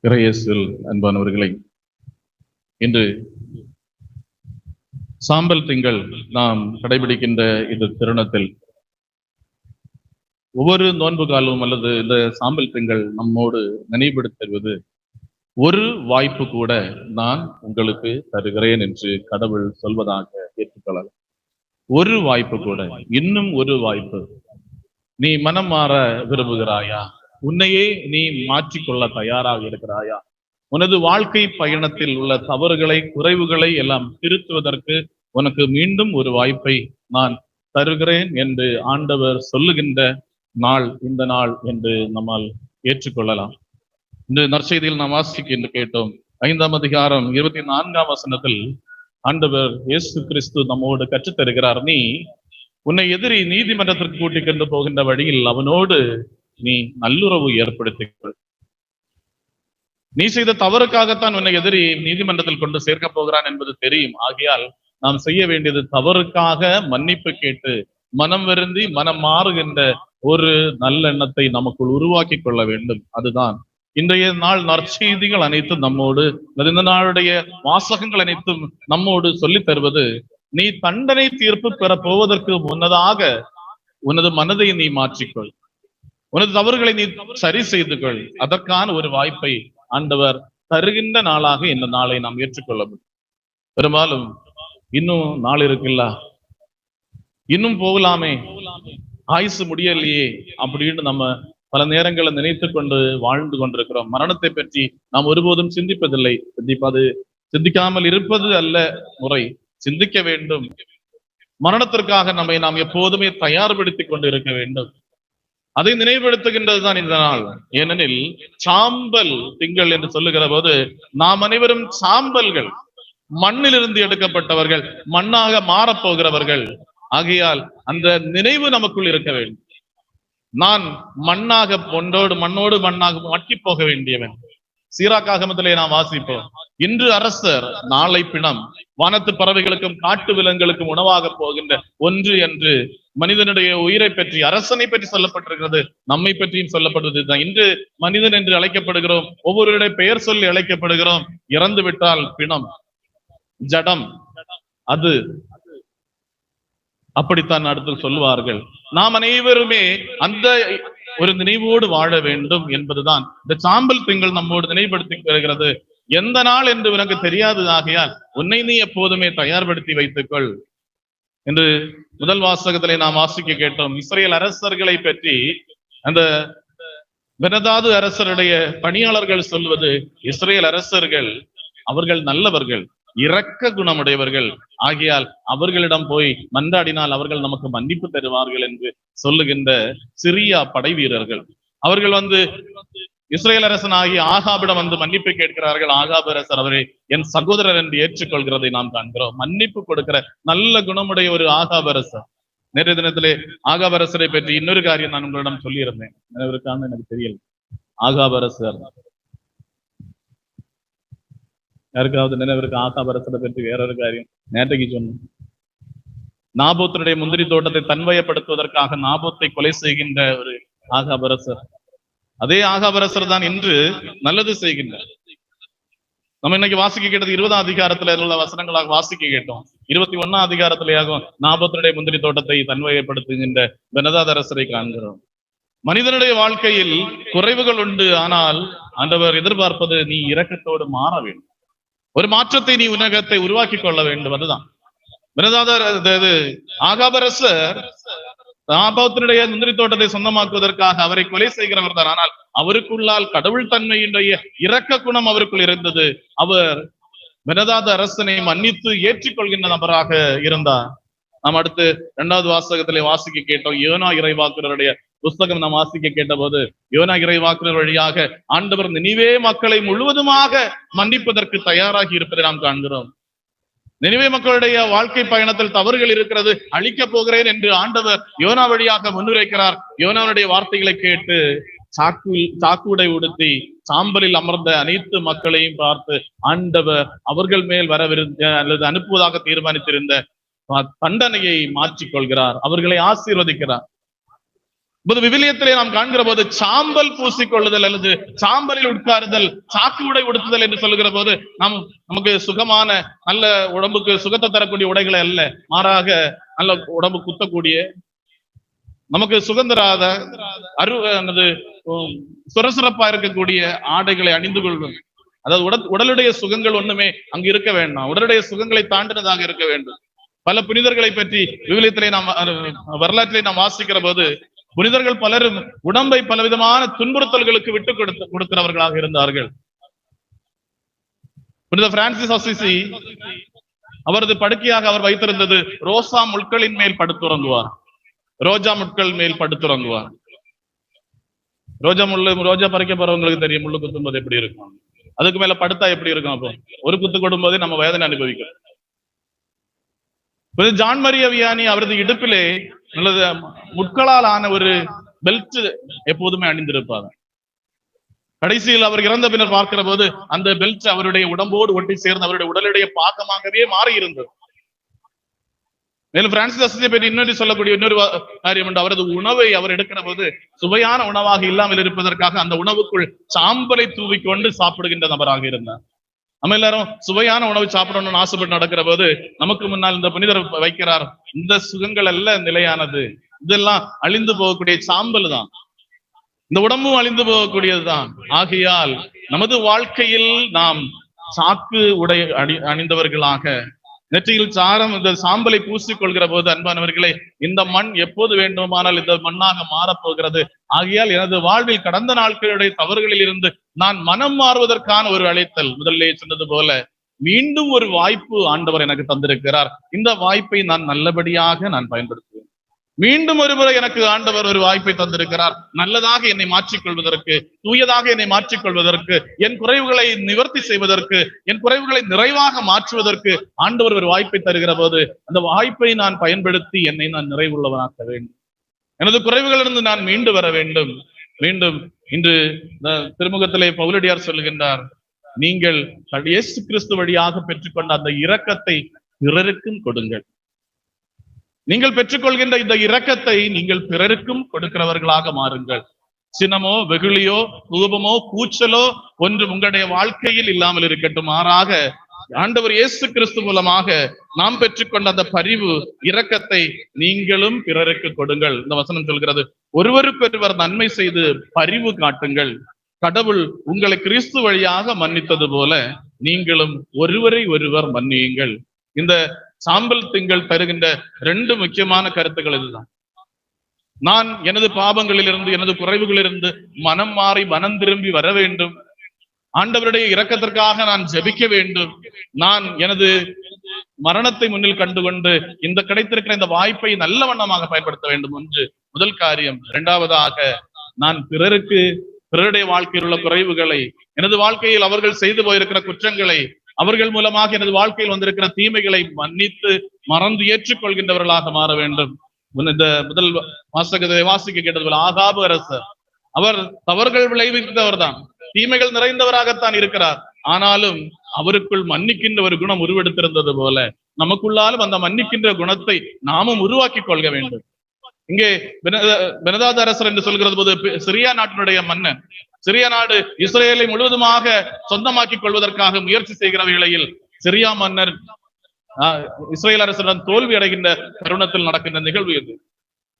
இறையேசுவில் அன்பானவர்களை, இன்று சாம்பல் திங்கள் நாம் கடைபிடிக்கின்ற இந்த தருணத்தில் ஒவ்வொரு நோன்பு காலமும் அல்லது இந்த சாம்பல் திங்கள் நம்மோடு நினைவுபடுத்துவது, ஒரு வாய்ப்பு கூட நான் உங்களுக்கு தருகிறேன் என்று கடவுள் சொல்வதாக ஏற்றுக்கொள்ளலாம். ஒரு வாய்ப்பு கூட, இன்னும் ஒரு வாய்ப்பு. நீ மனம் மாற விரும்புகிறாயா? உன்னையே நீ மாற்றிக்கொள்ள தயாராக இருக்கிறாயா? உனது வாழ்க்கை பயணத்தில் உள்ள தவறுகளை, குறைவுகளை எல்லாம் திருத்துவதற்கு உனக்கு மீண்டும் ஒரு வாய்ப்பை நான் தருகிறேன் என்று ஆண்டவர் சொல்லுகின்ற நாள் இந்த நாள் என்று நம்மால் ஏற்றுக்கொள்ளலாம். இந்த நற்செய்தியில் நாம் வாசிக்க கேட்டோம். 5ஆம் அதிகாரம் 24ஆம் வசனத்தில் ஆண்டவர் இயேசு கிறிஸ்து நம்மோடு கற்றுத் தருகிறார். நீ உன்னை எதிரி நீதிமன்றத்திற்கு கூட்டிக் கொண்டு போகின்ற வழியில் அவனோடு நீ நல்லுறவு ஏற்படுத்திக்கொள். நீ செய்த தவறுக்காகத்தான் உன்னை எதிரி நீதிமன்றத்தில் கொண்டு சேர்க்க போகிறான் என்பது தெரியும். ஆகையால் நாம் செய்ய வேண்டியது தவறுக்காக மன்னிப்பு கேட்டு மனம் வருந்தி மனம் மாறுகின்ற ஒரு நல்லெண்ணத்தை நமக்குள் உருவாக்கி கொள்ள வேண்டும். அதுதான் இன்றைய நாள் நற்செய்திகள் அனைத்தும் நம்மோடு, இந்த நாளுடைய வாசகங்கள் அனைத்தும் நம்மோடு சொல்லித் தருவது, நீ தண்டனை தீர்ப்பு பெற போவதற்கு முன்னதாக உனது மனதை நீ மாற்றிக்கொள், உனது தவறுகளை நீ சரி செய்து கொள். அதற்கான ஒரு வாய்ப்பை ஆண்டவர் தருகின்ற நாளாக இந்த நாளை நாம் ஏற்றுக்கொள்ள முடியும். பெரும்பாலும் இன்னும் நாள் இருக்குல்ல, இன்னும் போகலாமே, ஆயுசு முடியலையே அப்படின்னு நம்ம பல நேரங்களை நினைத்து கொண்டு வாழ்ந்து கொண்டிருக்கிறோம். மரணத்தை பற்றி நாம் ஒருபோதும் சிந்திப்பதில்லை. சிந்திக்காமல் இருப்பது அல்ல முறை, சிந்திக்க வேண்டும். மரணத்திற்காக நம்மை நாம் எப்போதுமே தயார்படுத்திக் கொண்டு இருக்க வேண்டும். அதை நினைவுபடுத்துகின்றதுதான் இந்த நாள். ஏனெனில் சாம்பல் திங்கள் என்று சொல்லுகிற போது நாம் அனைவரும் சாம்பல்கள், மண்ணிலிருந்து எடுக்கப்பட்டவர்கள், மண்ணாக மாறப்போகிறவர்கள். ஆகையால் அந்த நினைவு நமக்குள் இருக்க வேண்டும். நான் மண்ணாக மண்ணோடு மண்ணாக மட்டி போக வேண்டியவன். சீராக்காகமத்திலே நாம் வாசிப்போம், இன்று அரசர் நாளை பிணம், வானத்து பறவைகளுக்கும் காட்டு விலங்குகளுக்கும் உணவாக போகின்ற ஒன்று என்று மனிதனுடைய உயிரை பற்றி, அரசனை பற்றி சொல்லப்பட்டிருக்கிறது. நம்மை பற்றியும் சொல்லப்படுவதுதான். இன்று மனிதன் என்று அழைக்கப்படுகிறோம், ஒவ்வொருடைய பெயர் சொல்லி அழைக்கப்படுகிறோம். இறந்து விட்டால் பிணம், ஜடம், அது அப்படித்தான் அடுத்து சொல்லுவார்கள். நாம் அனைவருமே அந்த ஒரு நினைவோடு வாழ வேண்டும் என்பதுதான் இந்த சாம்பல் திங்கள் நம்மோடு நினைவுபடுத்தி வருகிறது. எந்த நாள் என்று உனக்கு தெரியாது, ஆகையால் உன்னை நீ எப்போதுமே தயார்படுத்தி வைத்துக்கொள் என்று முதல் வாசகத்திலே நாம் வாசிக்க கேட்டோம். இஸ்ரேல் அரசர்களை பற்றி அந்த பெனதாது அரசருடைய பணியாளர்கள் சொல்வது, இஸ்ரேல் அரசர்கள் அவர்கள் நல்லவர்கள், இரக்க குணமுடையவர்கள், ஆகையால் அவர்களிடம் போய் மன்றாடினால் அவர்கள் நமக்கு மன்னிப்பு தருவார்கள் என்று சொல்லுகின்ற சிரியா படை வீரர்கள். அவர்கள் இஸ்ரேல் அரசன் ஆகிய ஆகாபிடம் மன்னிப்பு கேட்கிறார்கள். ஆகாப் அரசர் அவரை என் சகோதரர் என்று ஏற்றுக்கொள்கிறதை நாம் காண்கிறோம். மன்னிப்பு கொடுக்கிற நல்ல குணமுடைய ஒரு ஆகாப் அரசர். நேற்றைய தினத்திலே ஆகாப் அரசரை பற்றி இன்னொரு காரியம் நான் உங்களிடம் சொல்லியிருந்தேன், நினைவிருக்கான்னு எனக்கு தெரியல. ஆகாப் அரசர் யாருக்காவது நினைவிற்கு? ஆகாப் அரசரை பற்றி வேறொரு காரியம் நேற்றைக்கு சொன்னோம். நாபோத்தினுடைய முந்திரி தோட்டத்தை தன்வயப்படுத்துவதற்காக நாபோத்தை கொலை செய்கின்ற ஒரு ஆகாப் அரசர். அதே ஆகாப் அரசர் தான் இன்று நல்லது செய்கின்றார். நம்ம இன்னைக்கு வாசிக்க கேட்டது 20ஆம் அதிகாரத்துல உள்ள வசனங்களாக வாசிக்க கேட்டோம். 21ஆம் அதிகாரத்திலேயாகும் நாபோத்தினுடைய முந்திரி தோட்டத்தை தன்வயப்படுத்துகின்ற பெனதாத் அரசரை காண்கிறோம். மனிதனுடைய வாழ்க்கையில் குறைவுகள் உண்டு, ஆனால் ஆண்டவர் எதிர்பார்ப்பது நீ இரக்கத்தோடு மாற வேண்டும், ஒரு மாற்றத்தை நீ உலகத்தை உருவாக்கி கொள்ள வேண்டும். அதுதான் ஆகாப் அரசர் நாபோத்தினுடைய முந்திரி தோட்டத்தை சொந்தமாக்குவதற்காக அவரை கொலை செய்கிறவர் தான். ஆனால் அவருக்குள்ளால் கடவுள் தன்மையினுடைய இரக்க குணம் அவருக்குள் இருந்தது. அவர் பெனதாத் அரசனை மன்னித்து ஏற்றுக்கொள்கின்ற நபராக இருந்தார். நாம் அடுத்து 2வது வாசகத்திலே வாசிக்க கேட்டோம். யோனா இறைவாக்குனருடைய புஸ்தகம் நாம் வாசிக்க கேட்ட போது, யோனா இறைவாக்குனர் வழியாக ஆண்டவர் நினிவே மக்களை முழுவதுமாக மன்னிப்பதற்கு தயாராகி இருப்பதை நாம் காண்கிறோம். நினிவே மக்களுடைய வாழ்க்கை பயணத்தில் தவறுகள் இருக்கிறது, அழிக்கப் போகிறேன் என்று ஆண்டவர் யோனா வழியாக முன்னுரைக்கிறார். யோனாவுடைய வார்த்தைகளை கேட்டு சாக்குடை உடுத்தி சாம்பலில் அமர்ந்த அனைத்து மக்களையும் பார்த்து ஆண்டவர் அவர்கள் மேல் வரவிருந்த அல்லது அனுப்புவதாக தீர்மானித்திருந்த தண்டனையை மாற்றிக்கொள்கிறார், அவர்களை ஆசீர்வதிக்கிறார். இப்போது விவிலியத்திலே நாம் காண்கிற போது சாம்பல் பூசிக்கொள்ளுதல் அல்லது சாம்பலில் உட்காருதல், சாக்கு உடை உடுத்துதல் என்று சொல்லுகிற போது நமக்கு சுகமான நல்ல உடம்புக்கு சுகத்தை தரக்கூடிய உடைகளை அல்ல, மாறாக நல்ல உடம்பு குத்தக்கூடிய, நமக்கு சுகந்தராத சுரசுரப்பா இருக்கக்கூடிய ஆடைகளை அணிந்து கொள்வது. அதாவது உடலுடைய சுகங்கள் ஒண்ணுமே அங்கு இருக்க வேண்டாம், உடலுடைய சுகங்களை தாண்டினதாக இருக்க வேண்டும். பல புனிதர்களை பற்றி விவிலியத்திலே நாம் வரலாற்றிலே நாம் வாசிக்கிற போது புனிதர்கள் பலரும் உடம்பை பலவிதமான துன்புறுத்தல்களுக்கு விட்டு கொடுக்கிறவர்களாக இருந்தார்கள். புனித பிரான்சிஸ் அசிசி அவரது படுக்கையாக அவர் வைத்திருந்தது ரோசா முட்களின் மேல் படுத்துறங்குவார், ரோஜா முட்கள் மேல் படுத்துறங்குவார். ரோஜா பறிக்க போறவங்களுக்கு தெரியும் முள்ளு குத்தும் போது எப்படி இருக்கும், அதுக்கு மேல படுத்தா எப்படி இருக்கும். அப்போ ஒரு குத்து கொடும் போதே நம்ம வேதனை அனுபவிக்கிறோம். ஜான் மரியா வியானி அவரது இடுப்பிலே நல்லது முட்களால் ஆன ஒரு பெல்ட் எப்போதுமே அணிந்திருப்பாங்க. கடைசியில் அவர் இறந்த பின்னர் பார்க்கிற போது அந்த பெல்ட் அவருடைய உடம்போடு ஒட்டி சேர்ந்து அவருடைய உடலுடைய பாகமாகவே மாறி இருந்தது. மேலும் பிரான்சிஸ் அசிசியை பற்றி இன்னொரு சொல்லக்கூடிய இன்னொரு காரியம் உண்டு. அவரது உணவை அவர் எடுக்கிற போது சுவையான உணவாக இல்லாமல் இருப்பதற்காக அந்த உணவுக்குள் சாம்பலை தூவிக்கொண்டு சாப்பிடுகின்ற நபராக இருந்தார். நம்ம எல்லாரும் சுவையான உணவு சாப்பிடணும்னு ஆசைப்பட்டு நடக்கிற போது நமக்கு முன்னால் இந்த புனிதர் வைக்கிறார், இந்த சுகங்கள் அல்ல நிலையானது, இதெல்லாம் அழிந்து போகக்கூடிய சாம்பல் தான், இந்த உடம்பும் அழிந்து போகக்கூடியதுதான். ஆகையால் நமது வாழ்க்கையில் நாம் சாக்கு உடை அணிந்தவர்களாக நெற்றியில் சாரம் இந்த சாம்பலை பூசிக்கொள்கிற போது, அன்பானவர்களே, இந்த மண் எப்போது வேண்டுமானால் இந்த மண்ணாக மாறப்போகிறது. ஆகையால் எனது வாழ்வில் கடந்த நாட்களுடைய தவறுகளில் இருந்து நான் மனம் மாறுவதற்கான ஒரு அழைத்தல், முதல்ல சொன்னது போல மீண்டும் ஒரு வாய்ப்பு ஆண்டவர் எனக்கு தந்திருக்கிறார். இந்த வாய்ப்பை நான் நல்லபடியாக நான் பயன்படுத்துவேன். மீண்டும் ஒருமுறை எனக்கு ஆண்டவர் ஒரு வாய்ப்பை தந்திருக்கிறார், நல்லதாக என்னை மாற்றிக்கொள்வதற்கு, தூயதாக என்னை மாற்றிக்கொள்வதற்கு, என் குறைவுகளை நிவர்த்தி செய்வதற்கு, என் குறைவுகளை நிறைவாக மாற்றுவதற்கு ஆண்டவர் ஒரு வாய்ப்பை தருகிற போது அந்த வாய்ப்பை நான் பயன்படுத்தி என்னை நான் நிறைவுள்ளவனாக்க வேண்டும். எனது குறைவுகளிலிருந்து நான் மீண்டு வர வேண்டும். மீண்டும் இன்று திருமுகத்திலே பவுலடியார் சொல்லுகின்றார், நீங்கள் இயேசு கிறிஸ்து வழியாக பெற்றுக்கொண்ட அந்த இரக்கத்தை பிறருக்கும் கொடுங்கள். நீங்கள் பெற்றுக்கொள்கின்ற இந்த இரக்கத்தை நீங்கள் பிறருக்கும் கொடுக்கிறவர்களாக மாறுங்கள். சினமோ வெகுளியோ கோபமோ கூச்சலோ ஒன்று உங்களுடைய வாழ்க்கையில் இல்லாமல் இருக்கட்டும். மாறாக ஆண்டவர் இயேசு கிறிஸ்து மூலமாக நாம் பெற்றுக்கொண்ட அந்த பரிவு இரக்கத்தை நீங்களும் பிறருக்கு கொடுங்கள். இந்த வசனம் சொல்கிறது, ஒருவருக்கொருவர் நன்மை செய்து பரிவு காட்டுங்கள். கடவுள் உங்களை கிறிஸ்து வழியாக மன்னித்தது போல நீங்களும் ஒருவரை ஒருவர் மன்னியுங்கள். இந்த சாம்பல் திங்கள் தருகின்ற ரெண்டு முக்கியமான கருத்துக்கள் இதுதான். நான் எனது பாவங்களிலிருந்து எனது குறைவுகளிலிருந்து மனம் மாறி மனம் திரும்பி வர வேண்டும். ஆண்டவருடைய இரக்கத்திற்காக நான் ஜெபிக்க வேண்டும். நான் எனது மரணத்தை முன்னில் கண்டுகொண்டு இந்த கிடைத்திருக்கிற இந்த வாய்ப்பை நல்ல வண்ணமாக பயன்படுத்த வேண்டும் என்று முதல் காரியம். இரண்டாவதாக, நான் பிறருடைய வாழ்க்கையில் உள்ள குறைவுகளை, எனது வாழ்க்கையில் அவர்கள் செய்து போயிருக்கிற குற்றங்களை, அவர்கள் மூலமாக எனது வாழ்க்கையில் வந்திருக்கிற தீமைகளை மன்னித்து மறந்து ஏற்றுக்கொள்கின்றவர்களாக மாற வேண்டும். இந்த முதல் வாசகத்தை வாசிக்க கேட்டது போல ஆகாபு அரசர், அவர் தவறுகள் விளைவித்தவர் தான், தீமைகள் நிறைந்தவராகத்தான் இருக்கிறார். ஆனாலும் அவருக்குள் மன்னிக்கின்ற ஒரு குணம் உருவெடுத்திருந்தது போல நமக்குள்ளாலும் அந்த மன்னிக்கின்ற குணத்தை நாமும் உருவாக்கி கொள்க வேண்டும். இங்கே பெனதாத அரசர் என்று சொல்கிறது போது சிரியா நாட்டினுடைய மன்னன், சிரியா நாடு இஸ்ரேலை முழுவதுமாக சொந்தமாக்கி கொள்வதற்காக முயற்சி செய்கிற வேளையில் சிரியா மன்னர் இஸ்ரேல் அரசுடன் தோல்வி அடைகின்ற தருணத்தில் நடக்கின்ற நிகழ்வு இது.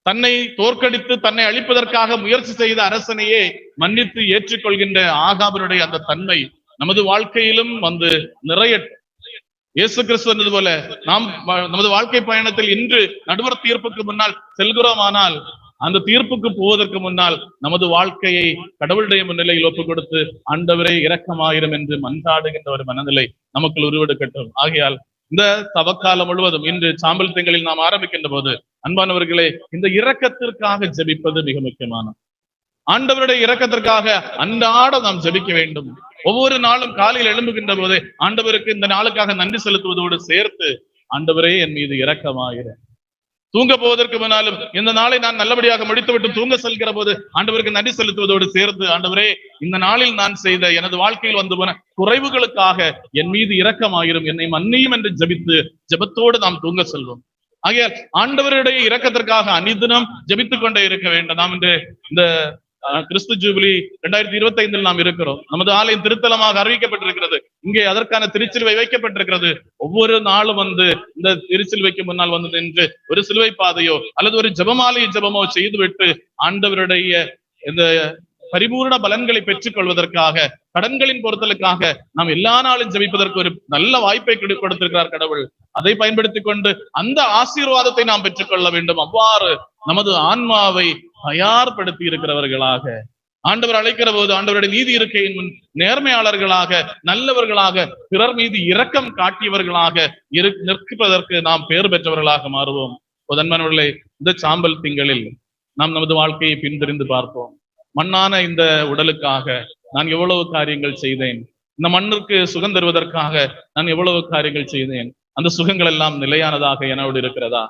தன்னை தோற்கடித்து தன்னை அழிப்பதற்காக முயற்சி செய்த அரசனையே மன்னித்து ஏற்றுக்கொள்கின்ற ஆகாபனுடைய அந்த தன்மை நமது வாழ்க்கையிலும் வந்து நிறைய. இயேசு கிறிஸ்து வந்தது போல நாம் நமது வாழ்க்கை பயணத்தில் இன்று நடுவர் தீர்ப்புக்கு முன்னால் செல்கிறோமானால் அந்த தீர்ப்புக்கு போவதற்கு முன்னால் நமது வாழ்க்கையை கடவுளுடைய முன்னிலையில் ஒப்புக் கொடுத்து ஆண்டவரே இரக்கமாயிரும் என்று மன்றாடுகின்ற ஒரு மனநிலை நமக்குள் உருவெடுக்கட்டும். ஆகையால் இந்த தவக்காலம் முழுவதும் இன்று சாம்பல் திங்களில் நாம் ஆரம்பிக்கின்ற போது அன்பானவர்களே, இந்த இரக்கத்திற்காக ஜெபிப்பது மிக முக்கியமான. ஆண்டவருடைய இரக்கத்திற்காக அன்றாட நாம் ஜெபிக்க வேண்டும். ஒவ்வொரு நாளும் காலையில் எழும்புகின்ற போது ஆண்டவருக்கு இந்த நாளுக்காக நன்றி செலுத்துவதோடு சேர்த்து, ஆண்டவரே என் மீது இரக்கமாயிரு. தூங்க போவதற்கு முன்னாலும் இந்த நாளை நான் நல்லபடியாக முடித்துவிட்டு தூங்க செல்கிற போது ஆண்டவருக்கு நன்றி செலுத்துவதோடு சேர்த்து, ஆண்டவரே இந்த நாளில் நான் செய்த எனது வாழ்க்கையில் வந்து போன குறைவுகளுக்காக என் மீது இரக்கமாயிரும், என்னை மன்னியும் என்று ஜெபித்து ஜெபத்தோடு நாம் தூங்க செல்வோம். ஆகையால் ஆண்டவருடைய இரக்கத்திற்காக அனிதினம் ஜெபித்துக் கொண்டே இருக்க வேண்டும். நாம் இன்று இந்த கிறிஸ்து ஜூபிலி 2025 நாம் இருக்கிறோம். நமது ஆலயம் திருத்தலமாக அறிவிக்கப்பட்டிருக்கிறது. இங்கே அதற்கான திருச்சிலுவை வைக்கப்பட்டிருக்கிறது. ஒவ்வொரு நாளும் இந்த திருச்சிலுவைக்கு முன்னால் நின்று ஒரு சிலுவை பாதையோ அல்லது ஒரு ஜெபமோ செய்துவிட்டு ஆண்டவருடைய இந்த பரிபூர்ண பலன்களை பெற்றுக் கொள்வதற்காக, கடன்களின் பொறுத்தலுக்காக நாம் எல்லா நாளும் ஜெபிப்பதற்கு ஒரு நல்ல வாய்ப்பை கொடுத்திருக்கிறார் கடவுள். அதை பயன்படுத்திக் கொண்டு அந்த ஆசீர்வாதத்தை நாம் பெற்றுக்கொள்ள வேண்டும். அவ்வாறு நமது ஆன்மாவை தயார்படுத்தி இருக்கிறவர்களாக, ஆண்டவர் அழைக்கிற போது ஆண்டவருடைய நீதி இருக்கையின் முன் நேர்மையாளர்களாக, நல்லவர்களாக, பிறர் மீது இரக்கம் காட்டியவர்களாக நிற்பதற்கு நாம் பெயர் பெற்றவர்களாக மாறுவோம். அன்பானவர்களே, இந்த சாம்பல் திங்களில் நாம் நமது வாழ்க்கையை பின்தொடர்ந்து பார்ப்போம். மண்ணான இந்த உடலுக்காக நான் எவ்வளவு காரியங்கள் செய்தேன், இந்த மண்ணிற்கு சுகம் தருவதற்காக நான் எவ்வளவு காரியங்கள் செய்தேன். அந்த சுகங்கள் எல்லாம் நிலையானதாக என்னோடு இருக்கிறதா?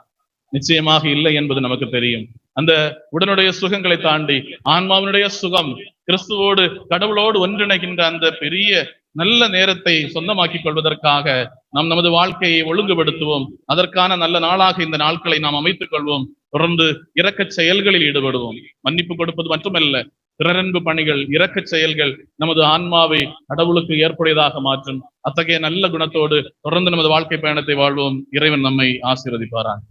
நிச்சயமாக இல்லை என்பது நமக்கு தெரியும். அந்த உடனுடைய சுகங்களை தாண்டி ஆன்மாவினுடைய சுகம், கிறிஸ்துவோடு கடவுளோடு ஒன்றிணைகின்ற அந்த பெரிய நல்ல நேரத்தை சொந்தமாக்கிக் கொள்வதற்காக நாம் நமது வாழ்க்கையை ஒழுங்குபடுத்துவோம். அதற்கான நல்ல நாளாக இந்த நாட்களை நாம் அமைத்துக் கொள்வோம். தொடர்ந்து இரக்க செயல்களில் ஈடுபடுவோம். மன்னிப்பு கொடுப்பது மட்டுமல்ல, பிறரன்பு பணிகள், இரக்க செயல்கள் நமது ஆன்மாவை கடவுளுக்கு ஏற்புடையதாக மாற்றும். அத்தகைய நல்ல குணத்தோடு தொடர்ந்து நமது வாழ்க்கை பயணத்தை வாழ்வோம். இறைவன் நம்மை ஆசீர்வதிப்பாரான்.